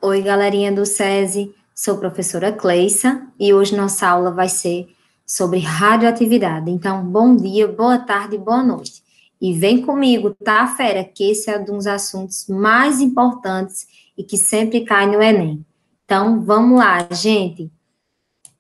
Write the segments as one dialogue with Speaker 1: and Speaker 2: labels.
Speaker 1: Oi, galerinha do SESI, sou professora Cleissa e hoje nossa aula vai ser sobre radioatividade. Então, bom dia, boa tarde, boa noite. E vem comigo, tá, fera? Que esse é um dos assuntos mais importantes e que sempre cai no Enem. Então, vamos lá, gente.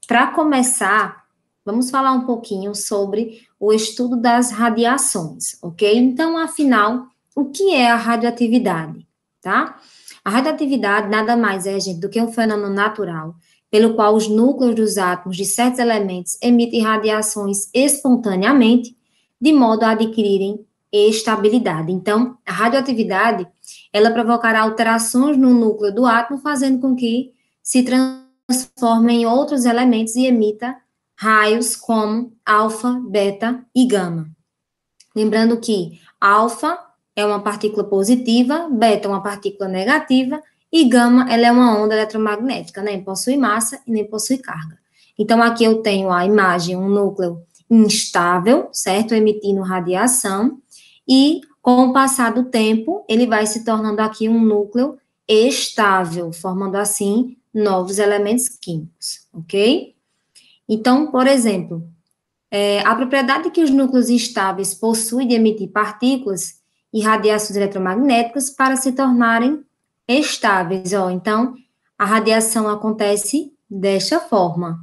Speaker 1: Para começar, vamos falar um pouquinho sobre o estudo das radiações, ok? Então, afinal, o que é a radioatividade, tá? A radioatividade nada mais é, gente, do que um fenômeno natural, pelo qual os núcleos dos átomos de certos elementos emitem radiações espontaneamente, de modo a adquirirem estabilidade. Então, a radioatividade, ela provocará alterações no núcleo do átomo, fazendo com que se transforme em outros elementos e emita raios como alfa, beta e gama. Lembrando que alfa é uma partícula positiva, beta é uma partícula negativa e gama ela é uma onda eletromagnética, nem possui massa e nem possui carga. Então aqui eu tenho a imagem, um núcleo instável, certo? Emitindo radiação e com o passar do tempo, ele vai se tornando aqui um núcleo estável, formando assim novos elementos químicos, ok? Então, por exemplo, a propriedade que os núcleos instáveis possuem de emitir partículas e radiações eletromagnéticas para se tornarem estáveis, ó. Então, a radiação acontece desta forma,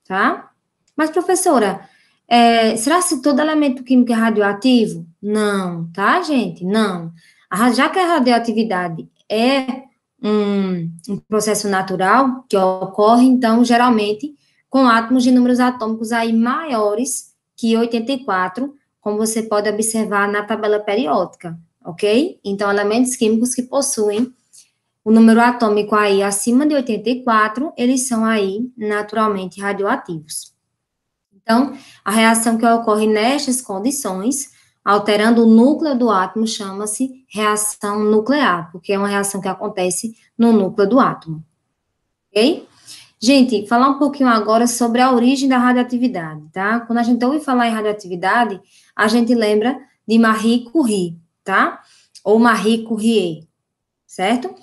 Speaker 1: tá? Mas, professora, será que todo elemento químico é radioativo? Não, tá, gente? Não. Já que a radioatividade é um processo natural que ocorre, então, geralmente, com átomos de números atômicos aí maiores que 84, como você pode observar na tabela periódica, ok? Então, elementos químicos que possuem o número atômico aí acima de 84, eles são aí naturalmente radioativos. Então, a reação que ocorre nestas condições, alterando o núcleo do átomo, chama-se reação nuclear, porque é uma reação que acontece no núcleo do átomo, ok? Gente, falar um pouquinho agora sobre a origem da radioatividade, tá? Quando a gente ouve falar em radioatividade, a gente lembra de Marie Curie, tá? Ou Marie Curie, certo?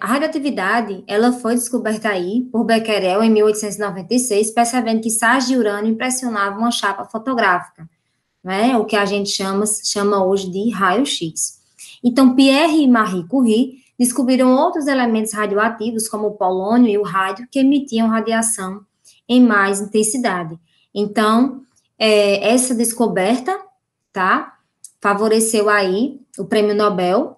Speaker 1: A radioatividade, ela foi descoberta aí por Becquerel em 1896, percebendo que sais de urânio impressionavam uma chapa fotográfica, né? O que a gente chama hoje de raio-x. Então, Pierre e Marie Curie descobriram outros elementos radioativos, como o polônio e o rádio, que emitiam radiação em mais intensidade. Então, essa descoberta, tá, favoreceu aí o Prêmio Nobel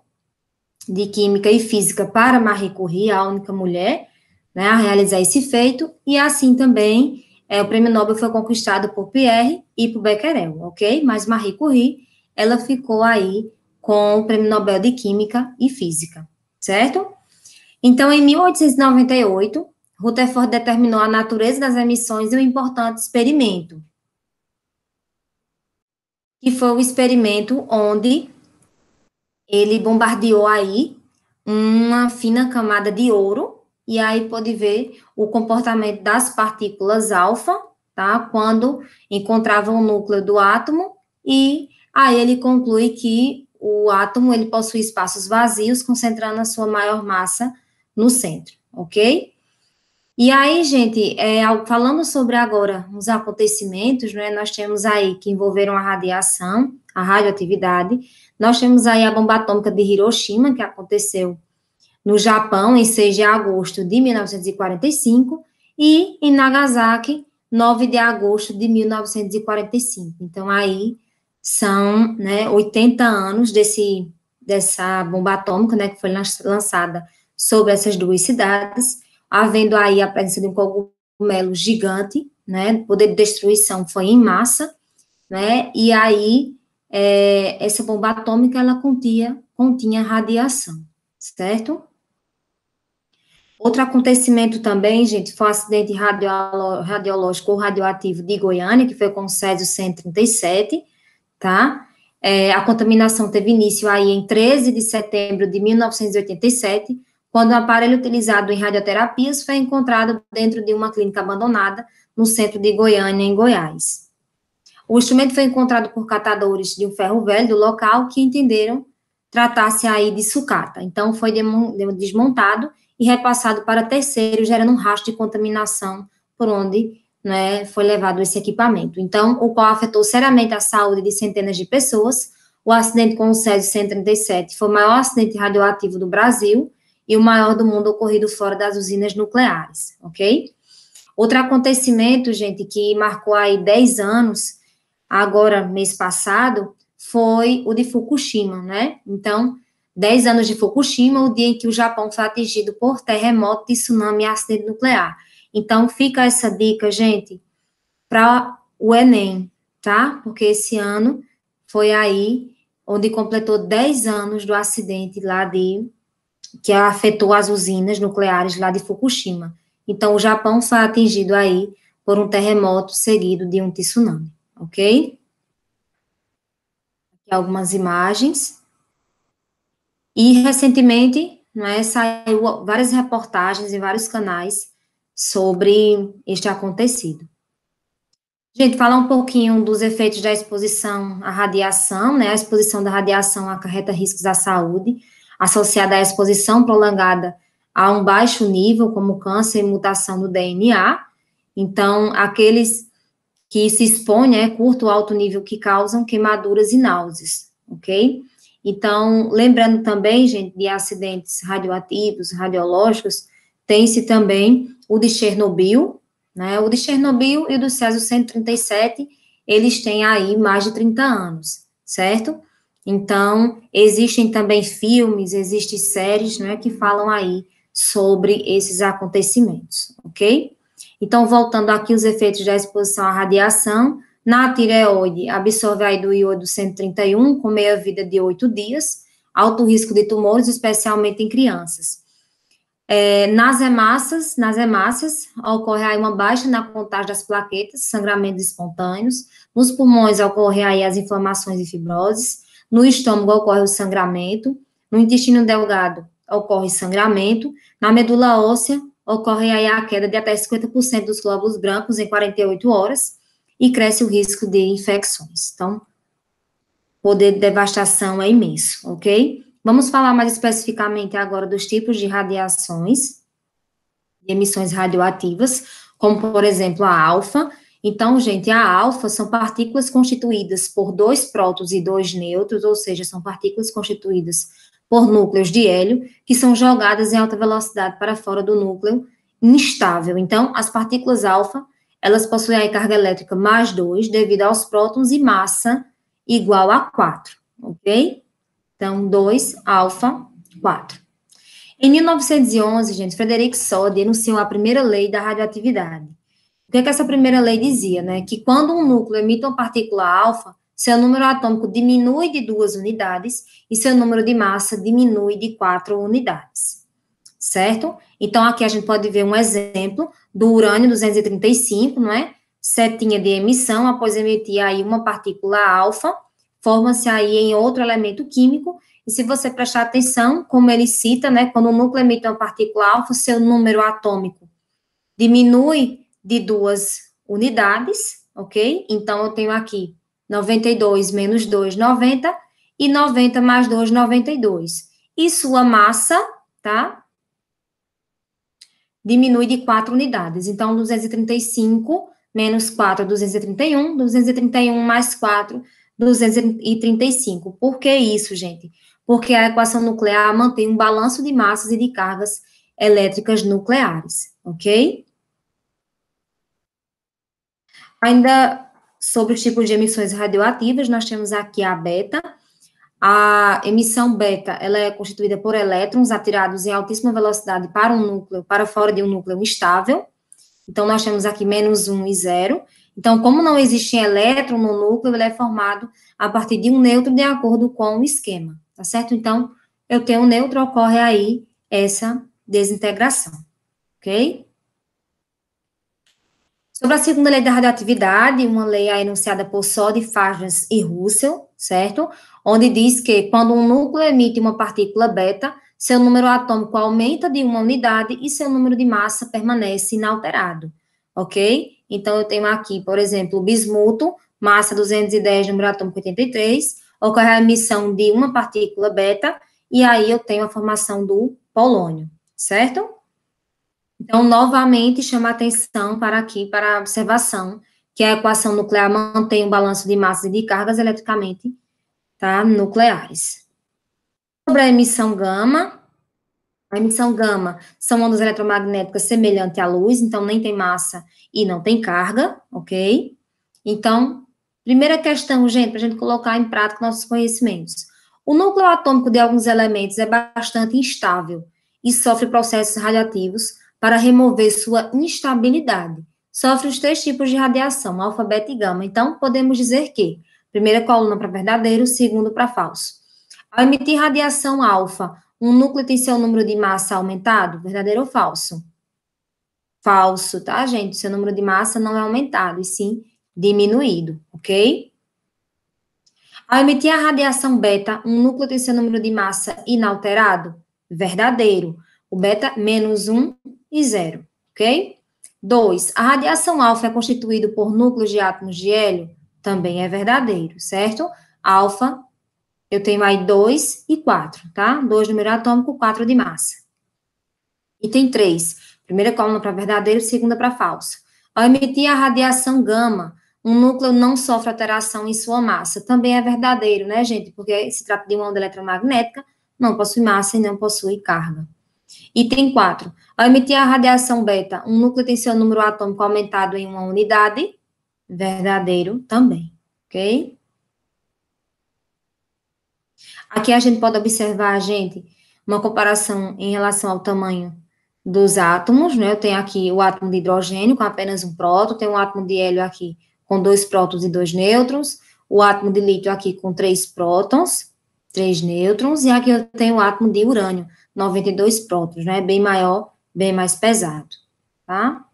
Speaker 1: de Química e Física para Marie Curie, a única mulher, né, a realizar esse feito, e assim também o Prêmio Nobel foi conquistado por Pierre e por Becquerel, ok? Mas Marie Curie, ela ficou aí com o Prêmio Nobel de Química e Física, certo? Então, em 1898, Rutherford determinou a natureza das emissões e um importante experimento, que foi o experimento onde ele bombardeou aí uma fina camada de ouro, e aí pode ver o comportamento das partículas alfa, tá? Quando encontravam o núcleo do átomo, e aí ele conclui que o átomo, ele possui espaços vazios, concentrando a sua maior massa no centro, ok? E aí, gente, falando sobre agora os acontecimentos, né, nós temos aí que envolveram a radiação, a radioatividade, nós temos aí a bomba atômica de Hiroshima, que aconteceu no Japão, em 6 de agosto de 1945, e em Nagasaki, 9 de agosto de 1945. Então, aí são, né, 80 anos dessa bomba atômica, né, que foi lançada sobre essas duas cidades, havendo aí a presença de um cogumelo gigante, né, o poder de destruição foi em massa, né, e aí essa bomba atômica, ela continha radiação, certo? Outro acontecimento também, gente, foi o acidente radiológico ou radioativo de Goiânia, que foi com o Césio 137, tá? A contaminação teve início aí em 13 de setembro de 1987, quando um aparelho utilizado em radioterapias foi encontrado dentro de uma clínica abandonada no centro de Goiânia, em Goiás. O instrumento foi encontrado por catadores de um ferro velho do local que entenderam tratar-se aí de sucata. Então, foi desmontado e repassado para terceiro, gerando um rastro de contaminação por onde, né, foi levado esse equipamento. Então, o qual afetou seriamente a saúde de centenas de pessoas. O acidente com o Césio 137 foi o maior acidente radioativo do Brasil e o maior do mundo ocorrido fora das usinas nucleares, ok? Outro acontecimento, gente, que marcou aí 10 anos, agora, mês passado, foi o de Fukushima, né? Então, 10 anos de Fukushima, o dia em que o Japão foi atingido por terremoto, tsunami e acidente nuclear. Então, fica essa dica, gente, para o Enem, tá? Porque esse ano foi aí onde completou 10 anos do acidente lá que afetou as usinas nucleares lá de Fukushima. Então, o Japão foi atingido aí por um terremoto seguido de um tsunami, ok? Aqui algumas imagens. E, recentemente, né, saiu várias reportagens em vários canais sobre este acontecido. Gente, falar um pouquinho dos efeitos da exposição à radiação, né? A exposição da radiação acarreta riscos à saúde, associada à exposição prolongada a um baixo nível, como câncer e mutação do DNA. Então, aqueles que se expõem a curto ou alto nível que causam queimaduras e náuseas, ok? Então, lembrando também, gente, de acidentes radioativos, radiológicos, tem-se também o de Chernobyl, né? O de Chernobyl e o do Césio 137, eles têm aí mais de 30 anos, certo? Então, existem também filmes, existem séries, né, que falam aí sobre esses acontecimentos, ok? Então, voltando aqui os efeitos da exposição à radiação, na tireoide, absorve aí do iodo 131, com meia-vida de 8 dias, alto risco de tumores, especialmente em crianças. Nas hemácias, ocorre aí uma baixa na contagem das plaquetas, sangramentos espontâneos. Nos pulmões, ocorre aí as inflamações e fibroses. No estômago, ocorre o sangramento. No intestino delgado, ocorre sangramento. Na medula óssea, ocorre aí a queda de até 50% dos glóbulos brancos em 48 horas e cresce o risco de infecções. Então, o poder de devastação é imenso, ok? Vamos falar mais especificamente agora dos tipos de radiações, de emissões radioativas, como, por exemplo, a alfa. Então, gente, a alfa são partículas constituídas por 2 prótons e 2 nêutrons, ou seja, são partículas constituídas por núcleos de hélio, que são jogadas em alta velocidade para fora do núcleo instável. Então, as partículas alfa, elas possuem a carga elétrica mais 2, devido aos prótons, e massa igual a 4, ok? Então, 2, alfa, 4. Em 1911, gente, Frederic Soddy enunciou a primeira lei da radioatividade. O que é que essa primeira lei dizia, né? Que quando um núcleo emite uma partícula alfa, seu número atômico diminui de 2 unidades e seu número de massa diminui de 4 unidades, certo? Então, aqui a gente pode ver um exemplo do urânio 235, não é? Setinha de emissão, após emitir aí uma partícula alfa, forma-se aí em outro elemento químico, e se você prestar atenção, como ele cita, né, quando o núcleo emite uma partícula alfa, seu número atômico diminui de 2 unidades, ok? Então, eu tenho aqui 92 menos 2, 90, e 90 mais 2, 92. E sua massa, tá? Diminui de 4 unidades. Então, 235 menos 4, 231, 231 mais 4, 235. Por que isso, gente? Porque a equação nuclear mantém um balanço de massas e de cargas elétricas nucleares, ok? Ainda sobre os tipos de emissões radioativas, nós temos aqui a beta. A emissão beta, ela é constituída por elétrons atirados em altíssima velocidade para um núcleo, para fora de um núcleo instável. Então, nós temos aqui menos 1 e 0. Então, como não existe elétron no núcleo, ele é formado a partir de um nêutron de acordo com o esquema, tá certo? Então, eu tenho um nêutron, ocorre aí essa desintegração, ok? Sobre a segunda lei da radioatividade, uma lei enunciada por Soddy, Fajans e Russell, certo? Onde diz que quando um núcleo emite uma partícula beta, seu número atômico aumenta de uma unidade e seu número de massa permanece inalterado, ok? Então, eu tenho aqui, por exemplo, o bismuto, massa 210, número atômico 83, ocorre a emissão de uma partícula beta, e aí eu tenho a formação do polônio, certo? Então, novamente, chama atenção para aqui, para a observação, que a equação nuclear mantém um balanço de massas e de cargas eletricamente, tá, nucleares. Sobre a emissão gama são ondas eletromagnéticas semelhantes à luz, então nem tem massa e não tem carga, ok? Então, primeira questão, gente, para a gente colocar em prática nossos conhecimentos. O núcleo atômico de alguns elementos é bastante instável e sofre processos radiativos para remover sua instabilidade. Sofre os três tipos de radiação, alfa, beta e gama. Então, podemos dizer que, primeira coluna para verdadeiro, segundo para falso. Ao emitir radiação alfa, um núcleo tem seu número de massa aumentado? Verdadeiro ou falso? Falso, tá, gente? Seu número de massa não é aumentado, e sim diminuído, ok? Ao emitir a radiação beta, um núcleo tem seu número de massa inalterado? Verdadeiro. O beta, menos 1 e 0, ok? 2. A radiação alfa é constituída por núcleos de átomos de hélio? Também é verdadeiro, certo? Alfa, eu tenho aí 2 e 4, tá? 2 número atômico, 4 de massa. Item 3. Primeira coluna para verdadeiro, segunda para falso. Ao emitir a radiação gama, um núcleo não sofre alteração em sua massa. Também é verdadeiro, né, gente? Porque se trata de uma onda eletromagnética, não possui massa e não possui carga. Item 4. Ao emitir a radiação beta, um núcleo tem seu número atômico aumentado em uma unidade. Verdadeiro também, ok? Aqui a gente pode observar, gente, uma comparação em relação ao tamanho dos átomos, né? Eu tenho aqui o átomo de hidrogênio com apenas um próton, tenho o átomo de hélio aqui com 2 prótons e 2 nêutrons, o átomo de lítio aqui com 3 prótons, 3 nêutrons, e aqui eu tenho o átomo de urânio, 92 prótons, né? Bem maior, bem mais pesado, tá?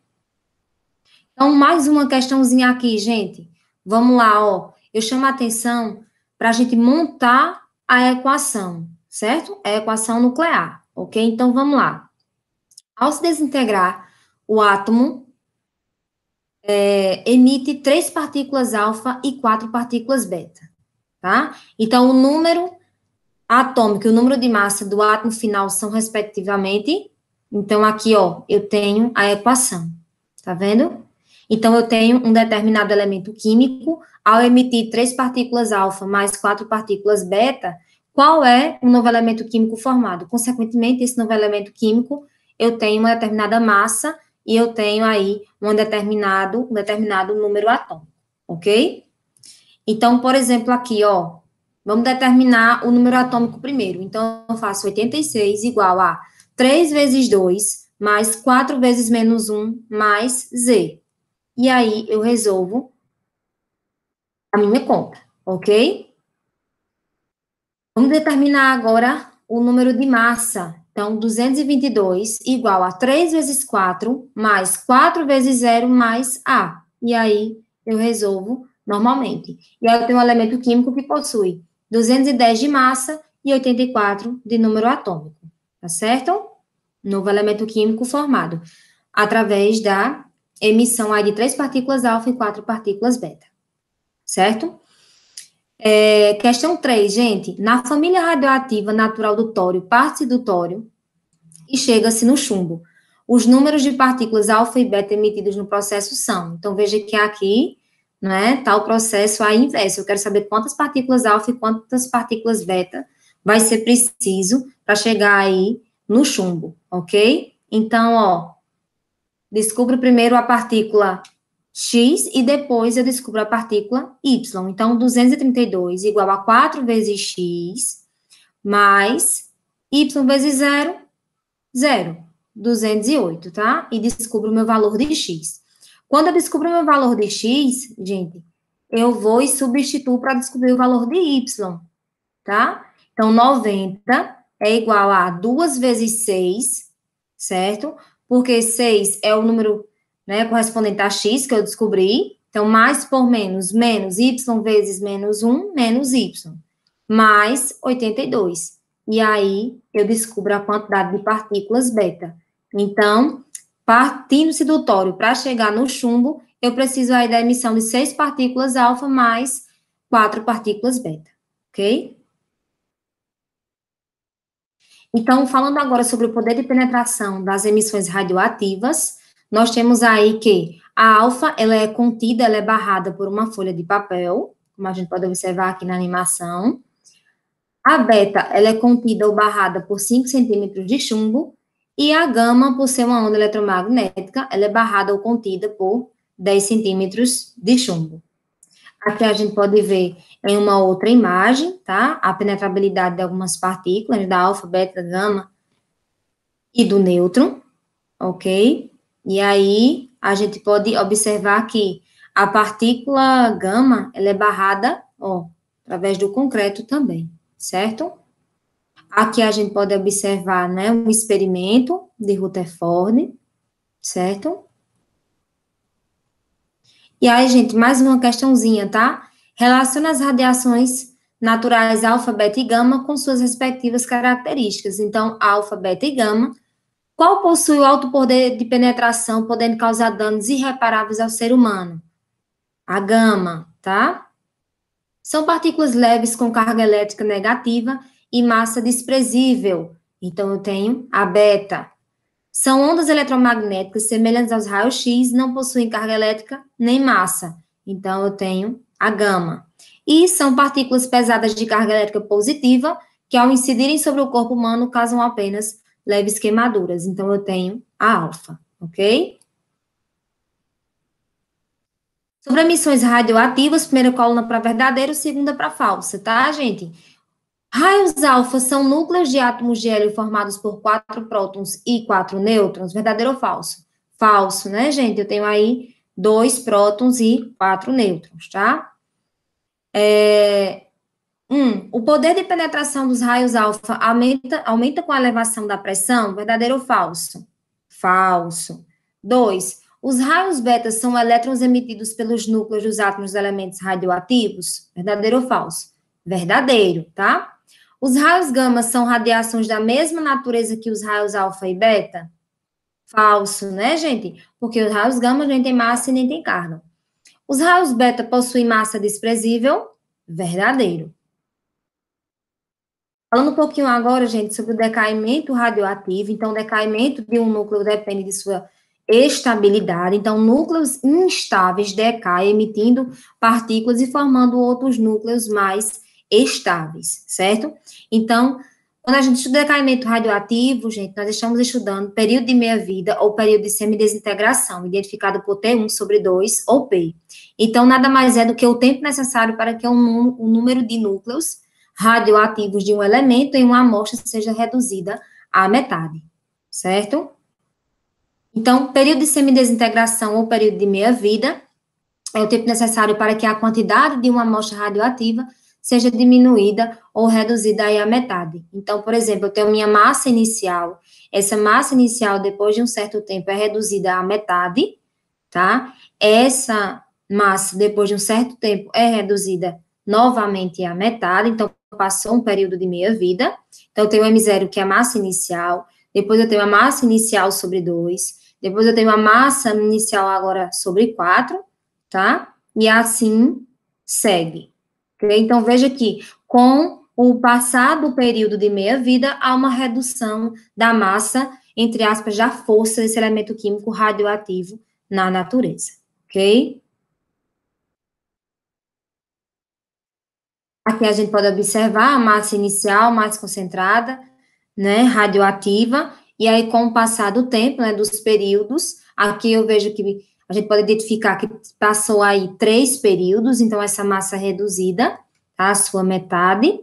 Speaker 1: Então, mais uma questãozinha aqui, gente. Vamos lá, ó. Eu chamo a atenção para a gente montar a equação, certo? A equação nuclear, ok? Então, vamos lá. Ao se desintegrar, o átomo emite 3 partículas alfa e 4 partículas beta, tá? Então, o número atômico e o número de massa do átomo final são, respectivamente, então, aqui, ó, eu tenho a equação, tá vendo? Então, eu tenho um determinado elemento químico, ao emitir 3 partículas alfa mais 4 partículas beta, qual é o novo elemento químico formado? Consequentemente, esse novo elemento químico, eu tenho uma determinada massa e eu tenho aí um determinado número atômico, ok? Então, por exemplo, aqui, ó, vamos determinar o número atômico primeiro. Então, eu faço 86 igual a 3 vezes 2 mais 4 vezes menos 1 mais Z. E aí, eu resolvo a minha conta, ok? Vamos determinar agora o número de massa. Então, 222 igual a 3 vezes 4 mais 4 vezes 0 mais A. E aí, eu resolvo normalmente. E aí, eu tenho um elemento químico que possui 210 de massa e 84 de número atômico. Tá certo? Novo elemento químico formado através da emissão aí de 3 partículas alfa e 4 partículas beta. Certo? Questão 3, gente. Na família radioativa natural do tório, parte-se do tório e chega-se no chumbo. Os números de partículas alfa e beta emitidos no processo são. Então, veja que aqui, não é, tá o processo aí inverso. Eu quero saber quantas partículas alfa e quantas partículas beta vai ser preciso para chegar aí no chumbo, ok? Então, ó, descubro primeiro a partícula X e depois eu descubro a partícula Y. Então, 232 igual a 4 vezes X mais Y vezes 0, 0. 208, tá? E descubro o meu valor de X. Quando eu descubro o meu valor de X, gente, eu vou e substituo para descobrir o valor de Y, tá? Então, 90 é igual a 2 vezes 6, certo? Porque 6 é o número, né, correspondente a x que eu descobri. Então, mais por menos, menos y vezes menos 1, menos y, mais 82. E aí, eu descubro a quantidade de partículas beta. Então, partindo-se do tório para chegar no chumbo, eu preciso aí da emissão de 6 partículas alfa mais 4 partículas beta, ok? Então, falando agora sobre o poder de penetração das emissões radioativas, nós temos aí que a alfa, ela é contida, ela é barrada por uma folha de papel, como a gente pode observar aqui na animação. A beta, ela é contida ou barrada por 5 centímetros de chumbo, e a gama, por ser uma onda eletromagnética, ela é barrada ou contida por 10 centímetros de chumbo. Aqui a gente pode ver em uma outra imagem, tá? A penetrabilidade de algumas partículas, da alfa, beta, gama e do nêutron, ok? E aí a gente pode observar que a partícula gama, ela é barrada, ó, através do concreto também, certo? Aqui a gente pode observar, né, um experimento de Rutherford, certo? E aí, gente, mais uma questãozinha, tá? Relaciona as radiações naturais alfa, beta e gama com suas respectivas características. Então, alfa, beta e gama, qual possui o alto poder de penetração, podendo causar danos irreparáveis ao ser humano? A gama, tá? São partículas leves com carga elétrica negativa e massa desprezível. Então, eu tenho a beta. São ondas eletromagnéticas semelhantes aos raios-x, não possuem carga elétrica nem massa. Então, eu tenho a gama. E são partículas pesadas de carga elétrica positiva, que ao incidirem sobre o corpo humano, causam apenas leves queimaduras. Então, eu tenho a alfa, ok? Sobre emissões radioativas, primeira coluna para verdadeiro, segunda para falsa, tá, gente? Raios alfa são núcleos de átomos de hélio formados por 4 prótons e 4 nêutrons, verdadeiro ou falso? Falso, né, gente? Eu tenho aí 2 prótons e 4 nêutrons, tá? O poder de penetração dos raios alfa aumenta com a elevação da pressão, verdadeiro ou falso? Falso. 2. Os raios beta são elétrons emitidos pelos núcleos dos átomos dos elementos radioativos, verdadeiro ou falso? Verdadeiro, tá? Os raios gama são radiações da mesma natureza que os raios alfa e beta? Falso, né, gente? Porque os raios gama nem têm massa e nem têm carga. Os raios beta possuem massa desprezível? Verdadeiro. Falando um pouquinho agora, gente, sobre o decaimento radioativo. Então, o decaimento de um núcleo depende de sua estabilidade. Então, núcleos instáveis decaem, emitindo partículas e formando outros núcleos mais estáveis, certo? Então, quando a gente estuda decaimento radioativo, gente, nós estamos estudando período de meia-vida ou período de semidesintegração, identificado por T1/2 ou P. Então, nada mais é do que o tempo necessário para que um número de núcleos radioativos de um elemento em uma amostra seja reduzida à metade, certo? Então, período de semidesintegração ou período de meia-vida é o tempo necessário para que a quantidade de uma amostra radioativa seja diminuída ou reduzida aí à metade. Então, por exemplo, eu tenho minha massa inicial, essa massa inicial, depois de um certo tempo, é reduzida à metade, tá? Essa massa, depois de um certo tempo, é reduzida novamente à metade, então, passou um período de meia-vida. Então, eu tenho o M0, que é a massa inicial, depois eu tenho a massa inicial sobre 2, depois eu tenho a massa inicial agora sobre 4, tá? E assim segue. Okay? Então, veja que com o passar do período de meia-vida, há uma redução da massa, entre aspas, da força desse elemento químico radioativo na natureza, ok? Aqui a gente pode observar a massa inicial mais concentrada, né, radioativa, e aí com o passar do tempo, né, dos períodos, aqui eu vejo que a gente pode identificar que passou aí 3 períodos, então essa massa reduzida, tá, a sua metade,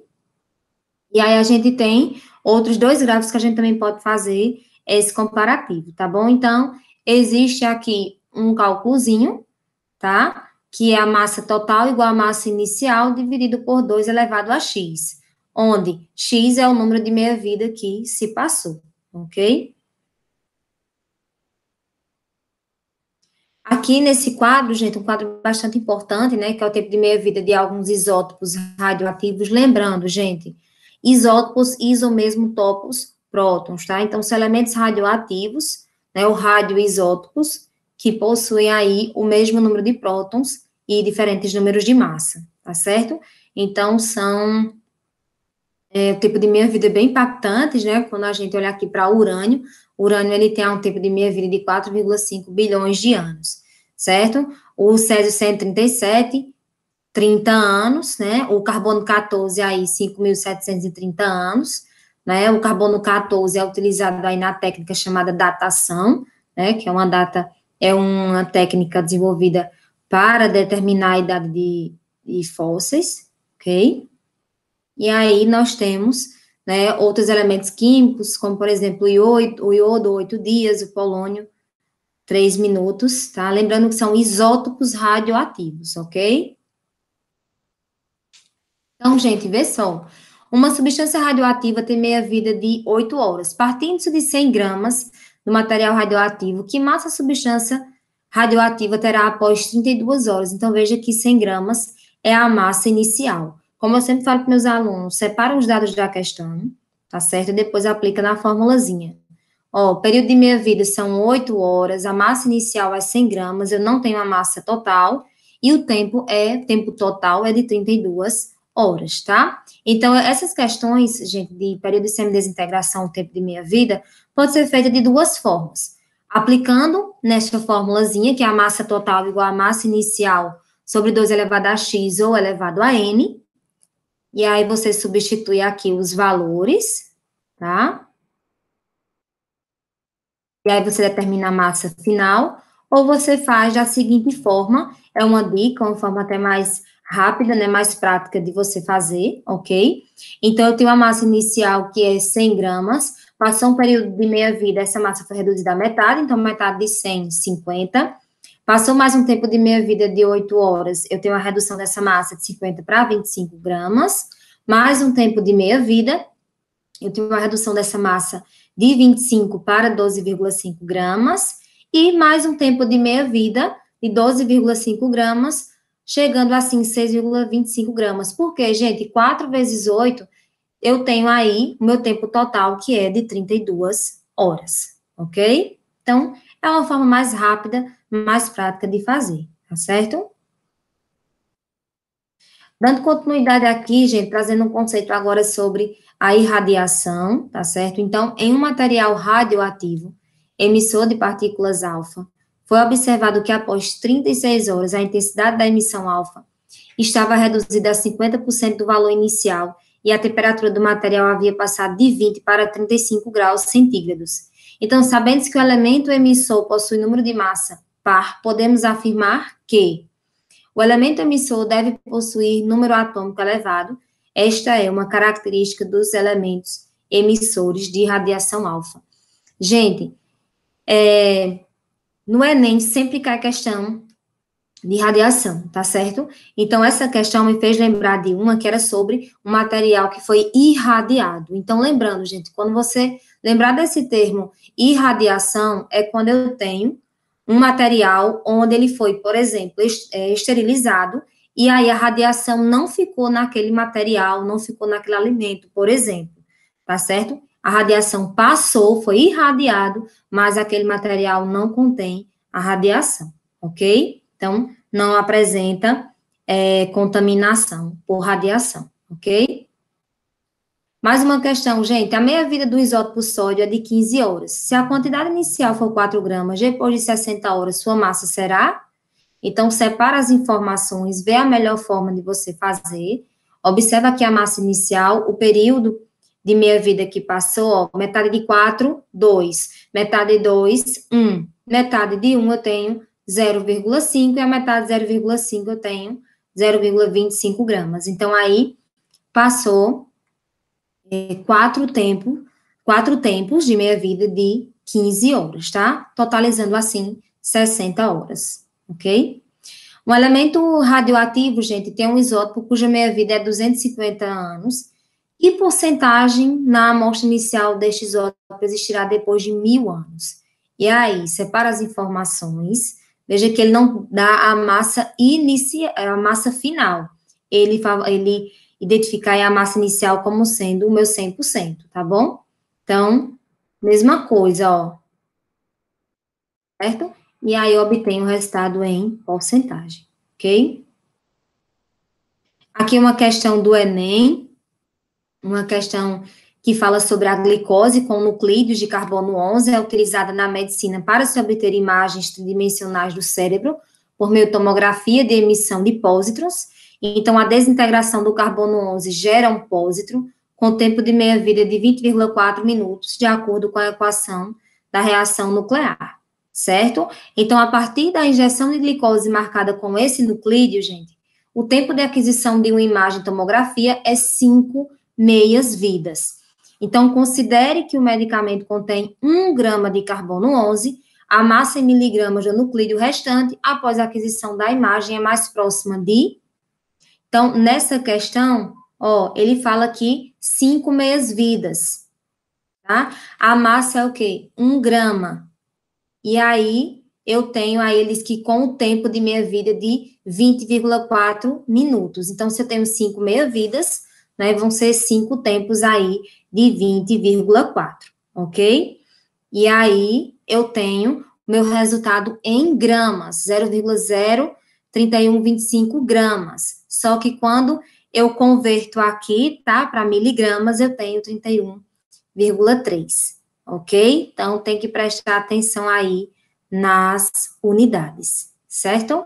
Speaker 1: e aí a gente tem outros 2 gráficos que a gente também pode fazer esse comparativo, tá bom? Então, existe aqui um cálculozinho, tá? Que é a massa total igual a massa inicial dividido por 2 elevado a x, onde x é o número de meia-vida que se passou, ok? Aqui nesse quadro, gente, um quadro bastante importante, né, que é o tempo de meia-vida de alguns isótopos radioativos, lembrando, gente, isótopos, iso mesmo topos, prótons, tá? Então, são elementos radioativos, né, ou radioisótopos, que possuem aí o mesmo número de prótons e diferentes números de massa, tá certo? Então, são O tempo de meia-vida é bem impactante, né? Quando a gente olha aqui para o urânio ele tem um tempo de meia-vida de 4,5 bilhões de anos, certo? O césio-137, 30 anos, né? O carbono 14 aí, 5.730 anos, né? O carbono 14 é utilizado aí na técnica chamada datação, né? Que é uma técnica desenvolvida para determinar a idade de fósseis, ok? E aí nós temos, né, outros elementos químicos, como, por exemplo, o iodo, 8 dias, o polônio, 3 minutos, tá? Lembrando que são isótopos radioativos, ok? Então, gente, vê só. Uma substância radioativa tem meia-vida de 8 horas. Partindo de 100 gramas do material radioativo, que massa a substância radioativa terá após 32 horas? Então, veja que 100 gramas é a massa inicial. Como eu sempre falo para meus alunos, separa os dados da questão, tá certo? E depois aplica na formulazinha. Ó, o período de meia-vida são 8 horas, a massa inicial é 100 gramas, eu não tenho a massa total, e o tempo total é de 32 horas, tá? Então, essas questões, gente, de período de semidesintegração, tempo de meia-vida, pode ser feita de duas formas. Aplicando nesta formulazinha, que é a massa total igual a massa inicial sobre 2 elevado a x ou elevado a n, e aí você substitui aqui os valores, tá? E aí você determina a massa final, ou você faz da seguinte forma, é uma dica, uma forma até mais rápida, né, mais prática de você fazer, ok? Então, eu tenho a massa inicial, que é 100 gramas, passou um período de meia-vida, essa massa foi reduzida à metade, então metade de 100, 50. Passou mais um tempo de meia-vida de 8 horas, eu tenho a redução dessa massa de 50 para 25 gramas, mais um tempo de meia-vida, eu tenho uma redução dessa massa de 25 para 12,5 gramas, e mais um tempo de meia-vida de 12,5 gramas, chegando assim 6,25 gramas. Porque, gente, 4 vezes 8, eu tenho aí o meu tempo total, que é de 32 horas, ok? Então, é uma forma mais rápida, mais prática de fazer, tá certo? Dando continuidade aqui, gente, trazendo um conceito agora sobre a irradiação, tá certo? Então, em um material radioativo, emissor de partículas alfa, foi observado que após 36 horas, a intensidade da emissão alfa estava reduzida a 50% do valor inicial e a temperatura do material havia passado de 20 para 35 graus centígrados. Então, sabendo que o elemento emissor possui número de massa par, podemos afirmar que o elemento emissor deve possuir número atômico elevado. Esta é uma característica dos elementos emissores de radiação alfa. Gente, no Enem sempre cai questão de radiação, tá certo? Então, essa questão me fez lembrar de uma que era sobre um material que foi irradiado. Então, lembrando, gente, quando você lembrar desse termo irradiação, é quando eu tenho um material onde ele foi, por exemplo, esterilizado, e aí a radiação não ficou naquele material, não ficou naquele alimento, por exemplo, tá certo? A radiação passou, foi irradiado, mas aquele material não contém a radiação, ok? Então, não apresenta contaminação por radiação, ok? Mais uma questão, gente. A meia-vida do isótopo sódio é de 15 horas. Se a quantidade inicial for 4 gramas, depois de 60 horas, sua massa será? Então, separa as informações, vê a melhor forma de você fazer. Observa aqui a massa inicial, o período de meia-vida que passou, ó, metade de 4, 2. Metade de 2, 1. Metade de 1 eu tenho 0,5 e a metade de 0,5 eu tenho 0,25 gramas. Então, aí, passou quatro tempos de meia-vida de 15 horas, tá? Totalizando, assim, 60 horas, ok? Um elemento radioativo, gente, tem um isótopo cuja meia-vida é 250 anos, e porcentagem na amostra inicial deste isótopo existirá depois de 1.000 anos. E aí, separa as informações, veja que ele não dá a massa a massa final. Ele identifica aí a massa inicial como sendo o meu 100%, tá bom? Então, mesma coisa, ó, certo? E aí, eu obtenho o resultado em porcentagem, ok? Aqui uma questão do Enem, uma questão que fala sobre a glicose com nucleídos de carbono 11, é utilizada na medicina para se obter imagens tridimensionais do cérebro, por meio de tomografia de emissão de pósitrons. Então, a desintegração do carbono 11 gera um pósitron com tempo de meia-vida de 20,4 minutos, de acordo com a equação da reação nuclear, certo? Então, a partir da injeção de glicose marcada com esse nuclídeo, gente, o tempo de aquisição de uma imagem tomografia é 5 meias-vidas. Então, considere que o medicamento contém 1 grama de carbono 11, a massa em miligramas do nuclídeo restante, após a aquisição da imagem, é mais próxima de... Então, nessa questão, ó, ele fala aqui 5 meias-vidas, tá? A massa é o quê? 1 grama. E aí, eu tenho a eles que com o tempo de meia-vida de 20,4 minutos. Então, se eu tenho 5 meia-vidas, né, vão ser 5 tempos aí de 20,4, ok? E aí, eu tenho meu resultado em gramas, 0,03125 gramas. Só que quando eu converto aqui, tá, para miligramas, eu tenho 31,3, ok? Então, tem que prestar atenção aí nas unidades, certo?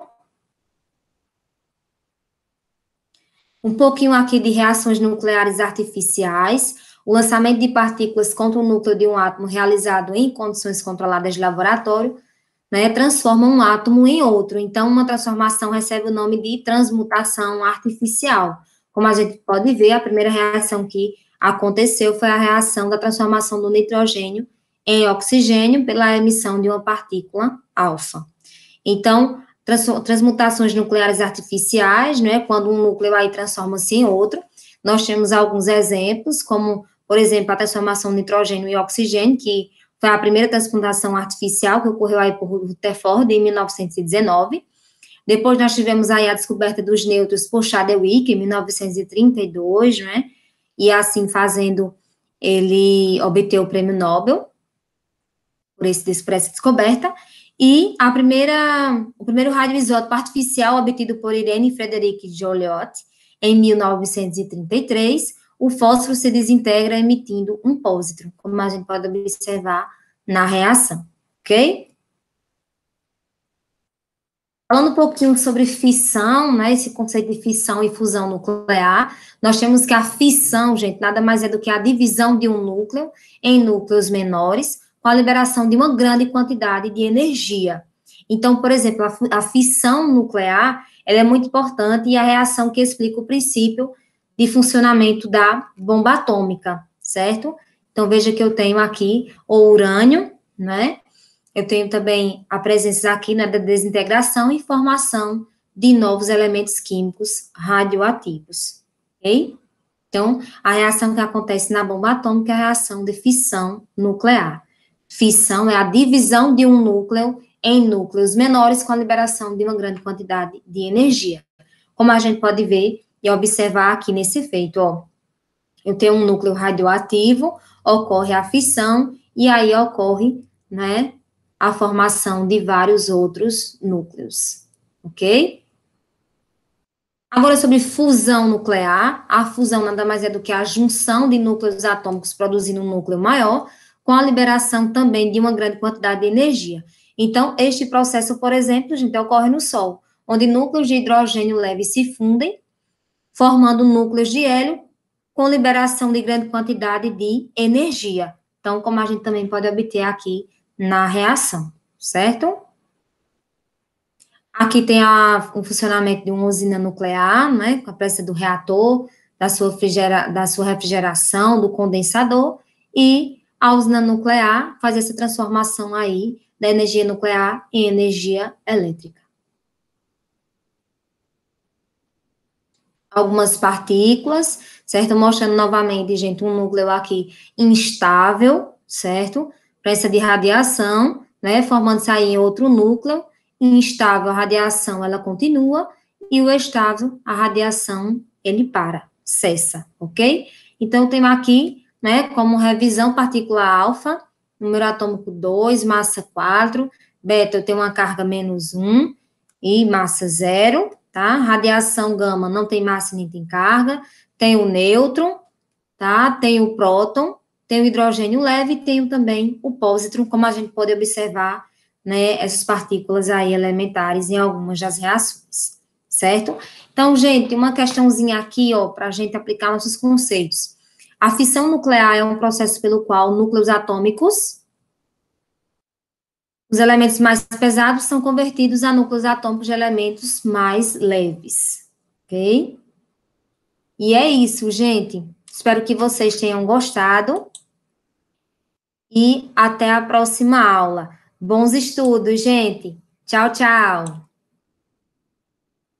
Speaker 1: Um pouquinho aqui de reações nucleares artificiais. O lançamento de partículas contra o núcleo de um átomo realizado em condições controladas de laboratório, né, transforma um átomo em outro. Então, uma transformação recebe o nome de transmutação artificial. Como a gente pode ver, a primeira reação que aconteceu foi a reação da transformação do nitrogênio em oxigênio pela emissão de uma partícula alfa. Então, transmutações nucleares artificiais, né, quando um núcleo aí transforma-se em outro, nós temos alguns exemplos, como, por exemplo, a transformação de nitrogênio em oxigênio, que foi a primeira transmutação artificial que ocorreu aí por Rutherford em 1919. Depois nós tivemos aí a descoberta dos nêutrons por Chadwick em 1932, né? E assim fazendo, ele obteve o prêmio Nobel por essa descoberta. E o primeiro radioisótopo artificial obtido por Irene Frederick Joliot em 1933, o fósforo se desintegra emitindo um pósitron, como a gente pode observar na reação, ok? Falando um pouquinho sobre fissão, né, esse conceito de fissão e fusão nuclear, nós temos que a fissão, gente, nada mais é do que a divisão de um núcleo em núcleos menores, com a liberação de uma grande quantidade de energia. Então, por exemplo, a fissão nuclear, ela é muito importante e a reação que explica o princípio de funcionamento da bomba atômica, certo? Então, veja que eu tenho aqui o urânio, né? Eu tenho também a presença aqui, né, da desintegração e formação de novos elementos químicos radioativos, ok? Então, a reação que acontece na bomba atômica é a reação de fissão nuclear. Fissão é a divisão de um núcleo em núcleos menores com a liberação de uma grande quantidade de energia. Como a gente pode ver e observar aqui nesse efeito, ó. Eu tenho um núcleo radioativo, ocorre a fissão, e aí ocorre, né, a formação de vários outros núcleos, ok? Agora, sobre fusão nuclear, a fusão nada mais é do que a junção de núcleos atômicos produzindo um núcleo maior, com a liberação também de uma grande quantidade de energia. Então, este processo, por exemplo, gente, ocorre no Sol, onde núcleos de hidrogênio leve se fundem, formando núcleos de hélio, com liberação de grande quantidade de energia. Então, como a gente também pode obter aqui na reação, certo? Aqui tem o funcionamento de uma usina nuclear, né, com a presença do reator, da sua refrigeração, do condensador, e a usina nuclear faz essa transformação aí da energia nuclear em energia elétrica. Algumas partículas, certo? Mostrando novamente, gente, um núcleo aqui instável, certo? Presença de radiação, né? Formando-se aí em outro núcleo. Instável, a radiação, ela continua. E o estável, a radiação, ele para, cessa, ok? Então, temos aqui, né, como revisão, partícula alfa, número atômico 2, massa 4. Beta, eu tenho uma carga -1 e massa 0, tá? Radiação gama não tem massa nem tem carga. Tem o nêutron, tá? Tem o próton, tem o hidrogênio leve e tem também o pósitron, como a gente pode observar, né, essas partículas aí elementares em algumas das reações, certo? Então, gente, uma questãozinha aqui, ó, para a gente aplicar nossos conceitos. A fissão nuclear é um processo pelo qual núcleos atômicos, os elementos mais pesados, são convertidos a núcleos atômicos de elementos mais leves, ok? E é isso, gente. Espero que vocês tenham gostado e até a próxima aula. Bons estudos, gente. Tchau, tchau.